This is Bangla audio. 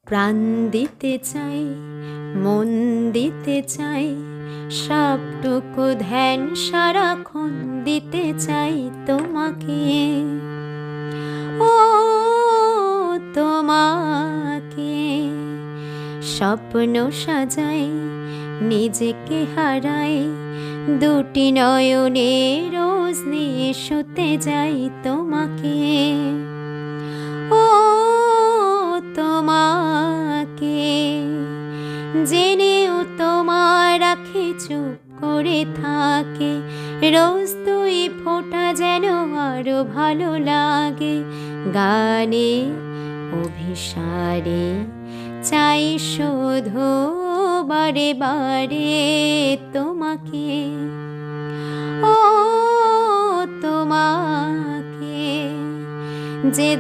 প্রাণ দিতে চাই, মন দিতে চাই, সবটুকু ধ্যান সারাক্ষণ দিতে চাই তোমাকে। ও তোমাকে স্বপ্ন সাজাই, নিজেকে হারাই, দুটি নয়নে রোজ নিয়ে শুতে যাই তোমাকে। ও তোমাকে জেনেও তোমার আঁখি চুপ করে থাকে, রোজ দুই ফোঁটা যেন আরো ভালো লাগে। গানে অভিসারে চাই শুধু বারে বারে তোমাকে। ও তোমাকে যে